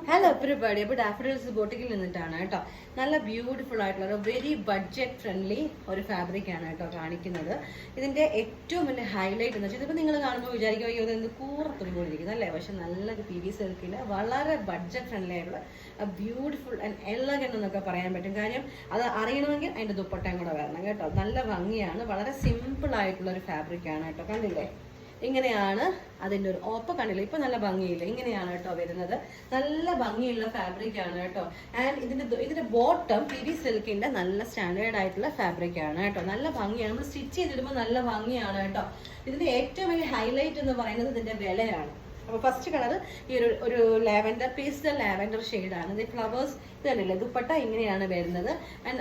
Hello everybody. അപ്പോൾ daffodils ബോട്ടിക്കിൽ നിന്നിട്ടാണ് കേട്ടോ. നല്ല ബ്യൂട്ടിഫുൾ ആയിട്ടുള്ള ഒരു വെരി ബഡ്ജറ്റ് ഫ്രണ്ട്ലി ഒരു ഫാബ്രിക് ആണ് കേട്ടോ കാണിക്കുന്നത്. ഇതിന്റെ ഏറ്റവും വലിയ ഹൈലൈറ്റ് എന്ന് വെച്ചാൽ ഇതിപ്പോൾ നിങ്ങൾ കാണുമ്പോൾ വിചാരിക്കും അയ്യോ ഇത് കൂറത്തുണി പോലെ ഇരിക്കുന്നത് അല്ലേ, പക്ഷെ നല്ലൊരു PV സിൽക്കിൽ വളരെ ബഡ്ജറ്റ് ഫ്രണ്ട്ലി ആയിട്ടുള്ള ബ്യൂട്ടിഫുൾ ആൻഡ് എലഗന്റ് എന്നൊക്കെ പറയാൻ പറ്റും. കാര്യം അത് അറിയണമെങ്കിൽ അതിന്റെ ദുപ്പട്ടയും കൂടെ വരണം കേട്ടോ. നല്ല ഭംഗിയാണ്, വളരെ സിമ്പിൾ ആയിട്ടുള്ള ഒരു ഫാബ്രിക് ആണ് കേട്ടോ. കണ്ടില്ലേ, ഇങ്ങനെയാണ് അതിൻ്റെ ഒരു ഓപ്പ കണ്ടില്ല, ഇപ്പൊ നല്ല ഭംഗിയില്ല, ഇങ്ങനെയാണ് കേട്ടോ വരുന്നത്. നല്ല ഭംഗിയുള്ള ഫാബ്രിക് ആണ് കേട്ടോ. ആൻഡ് ഇതിന്റെ ബോട്ടം PV സിൽക്കിന്റെ നല്ല സ്റ്റാൻഡേർഡ് ആയിട്ടുള്ള ഫാബ്രിക് ആണ് കേട്ടോ. നല്ല ഭംഗിയാണ്, നമ്മൾ സ്റ്റിച്ച് ചെയ്തിടുമ്പോൾ നല്ല ഭംഗിയാണ് കേട്ടോ. ഇതിന്റെ ഏറ്റവും വലിയ ഹൈലൈറ്റ് എന്ന് പറയുന്നത് ഇതിന്റെ വിലയാണ്. അപ്പോൾ ഫസ്റ്റ് കളർ ഈ ഒരു ലാവൻഡർ, പേസ്റ്റൽ ലാവൻഡർ ഷെയ്ഡാണ്. ഇത് ഫ്ലവേഴ്സ് ഇതല്ലേ, ദുപ്പട്ട ഇങ്ങനെയാണ് വരുന്നത്. ആൻഡ്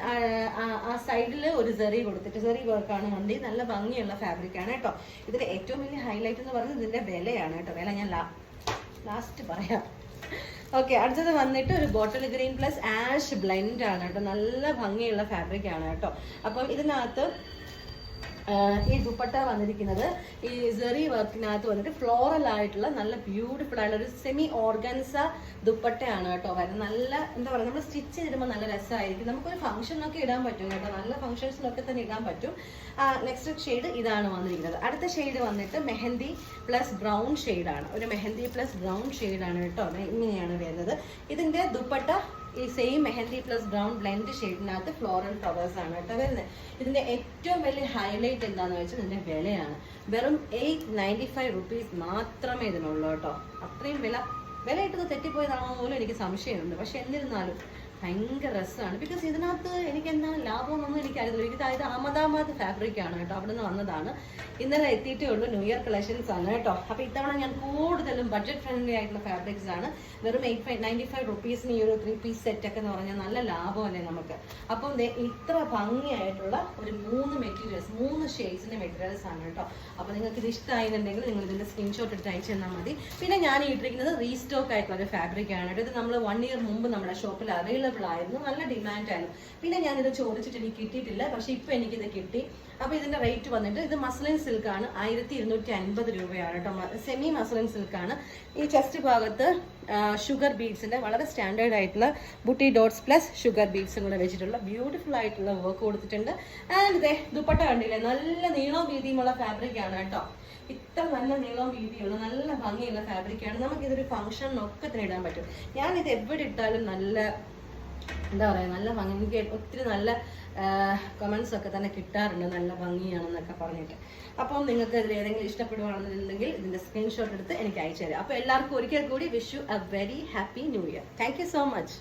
ആ സൈഡിൽ ഒരു സെറി കൊടുത്തിട്ട്, സെറി വർക്കാണ് വണ്ടി. നല്ല ഭംഗിയുള്ള ഫാബ്രിക് ആണ് കേട്ടോ. ഇതിന്റെ ഏറ്റവും വലിയ ഹൈലൈറ്റ് എന്ന് പറയുന്നത് ഇതിന്റെ വിലയാണ് കേട്ടോ. വില ഞാൻ ലാസ്റ്റ് പറയാം. ഓക്കെ, അടുത്തത് വന്നിട്ട് ഒരു bottle green plus ash blend ആണ് കേട്ടോ. നല്ല ഭംഗിയുള്ള ഫാബ്രിക് ആണ് കേട്ടോ. അപ്പം ഇതിനകത്ത് ഈ ദുപ്പട്ട വന്നിരിക്കുന്നത് ഈ സെറി വർക്കിനകത്ത് വന്നിട്ട് ഫ്ലോറൽ ആയിട്ടുള്ള നല്ല ബ്യൂട്ടിഫുൾ ആയിട്ടുള്ള ഒരു സെമി ഓർഗൻസ ദുപ്പട്ടയാണ് കേട്ടോ വരുന്നത്. നല്ല എന്താ പറയുക, നമ്മൾ സ്റ്റിച്ച് ചെയ്തിടുമ്പോൾ നല്ല രസമായിരിക്കും. നമുക്കൊരു ഫംഗ്ഷനൊക്കെ ഇടാൻ പറ്റും കേട്ടോ, നല്ല ഫംഗ്ഷൻസിനൊക്കെ തന്നെ ഇടാൻ പറ്റും. നെക്സ്റ്റ് ഷെയ്ഡ് ഇതാണ് വന്നിരിക്കുന്നത്. അടുത്ത ഷെയ്ഡ് വന്നിട്ട് മെഹന്തി പ്ലസ് ബ്രൗൺ ഷെയ്ഡാണ്. ഒരു മെഹന്തി പ്ലസ് ബ്രൗൺ ഷെയ്ഡാണ് കേട്ടോ. ഇങ്ങനെയാണ് വരുന്നത്. ഇതിന്റെ ദുപ്പട്ട ഈ same mehndi plus brown blend ഷെയ്ഡിനകത്ത് ഫ്ലോറൽ ഫ്ലവേഴ്സ് ആണ് കേട്ടോ വരുന്നത്. ഇതിന്റെ ഏറ്റവും വലിയ ഹൈലൈറ്റ് എന്താണെന്ന് വെച്ചാൽ ഇതിന്റെ വിലയാണ്. വെറും 895 rupees മാത്രമേ ഇതിനുള്ളൂ കേട്ടോ. അത്രയും വില ഇട്ടത് തെറ്റിപ്പോയതാണോ പോലും എനിക്ക് സംശയമുണ്ട്. പക്ഷെ എന്നിരുന്നാലും ഭയങ്കര രസമാണ്. ബിക്കോസ് ഇതിനകത്ത് എനിക്ക് എന്താ ലാഭമൊന്നും എനിക്കറിയില്ല. ഇത് അഹമ്മദാബാദ് ഫാബ്രിക് ആണ് കേട്ടോ, അവിടെ നിന്ന് വന്നതാണ്. ഇന്നലെ എത്തിയിട്ടേ ഉള്ളൂ, ന്യൂ ഇയർ കളക്ഷൻസ് ആണ് കേട്ടോ. അപ്പോൾ ഇത്തവണ ഞാൻ കൂടുതലും ബഡ്ജറ്റ് ഫ്രണ്ട്ലി ആയിട്ടുള്ള ഫാബ്രിക്സ് ആണ്. വെറും 895 rupeesന് ഈ ഒരു 3-piece സെറ്റ് ഒക്കെ എന്ന് പറഞ്ഞാൽ നല്ല ലാഭമല്ലേ നമുക്ക്. അപ്പം ഇത്ര ഭംഗിയായിട്ടുള്ള ഒരു 3 മെറ്റീരിയൽസ്, 3 ഷെയ്ഡ്സിന്റെ മെറ്റീരിയൽസ് ആണ് കേട്ടോ. അപ്പോൾ നിങ്ങൾക്ക് ഇത് ഇഷ്ടമായിരുന്നുണ്ടെങ്കിൽ നിങ്ങൾ ഇതിന്റെ സ്ക്രീൻഷോട്ട് എടുത്ത് അയച്ചു തന്നാൽ മതി. പിന്നെ ഞാൻ ഇട്ടിരിക്കുന്നത് റീസ്റ്റോക്ക് ആയിട്ടുള്ള ഒരു ഫാബ്രിക് ആണ് കേട്ടോ. ഇത് നമ്മൾ 1 year മുമ്പ് നമ്മുടെ ഷോപ്പിൽ അവൈലബിൾ ആയിരുന്നു, നല്ല ഡിമാൻഡ് ആയിരുന്നു. പിന്നെ ഞാനിത് ചോദിച്ചിട്ട് എനിക്ക് കിട്ടിയിട്ടില്ല, പക്ഷെ ഇപ്പൊ എനിക്കിത് കിട്ടി. അപ്പൊ ഇതിന്റെ റേറ്റ് വന്നിട്ട് ഇത് മസ്ലിൻ സിൽക്ക് ആണ്, 1250 രൂപയാണ് കേട്ടോ. സെമി മസ്ലിൻ സിൽക്ക് ആണ്. ഈ ചെസ്റ്റ് ഭാഗത്ത് ഷുഗർ ബീഡ്സിന്റെ വളരെ സ്റ്റാൻഡേർഡ് ആയിട്ടുള്ള ബുട്ടി ഡോട്ട്സ് പ്ലസ് ഷുഗർ ബീഡ്സും കൂടെ വെച്ചിട്ടുള്ള ബ്യൂട്ടിഫുൾ ആയിട്ടുള്ള വർക്ക് കൊടുത്തിട്ടുണ്ട്. ആൻഡ് ഇതേ ദുപ്പട്ട കണ്ടില്ലേ, നല്ല നീളവും വീതിയുമുള്ള ഫാബ്രിക് ആണ് കേട്ടോ. ഇത്ര നല്ല നീളവും വീതിയുള്ള നല്ല ഭംഗിയുള്ള ഫാബ്രിക് ആണ്. നമുക്കിതൊരു ഫംഗ്ഷനൊക്കെ തന്നെ ഇടാൻ പറ്റും. ഞാനിത് എവിടെ ഇട്ടാലും നല്ല എന്താ പറയുക, നല്ല ഭംഗി. എനിക്ക് ഒത്തിരി നല്ല കമൻസ് ഒക്കെ തന്നെ കിട്ടാറുണ്ട്, നല്ല ഭംഗിയാണെന്നൊക്കെ പറഞ്ഞിട്ട്. അപ്പം നിങ്ങൾക്ക് ഇതിൽ ഏതെങ്കിലും ഇഷ്ടപ്പെടുവാണെന്നുണ്ടെങ്കിൽ ഇതിന്റെ സ്ക്രീൻഷോട്ട് എടുത്ത് എനിക്ക് അയച്ചു തരാം. അപ്പോൾ എല്ലാവർക്കും ഒരിക്കൽ കൂടി wish you A very happy new year. Thank you so much.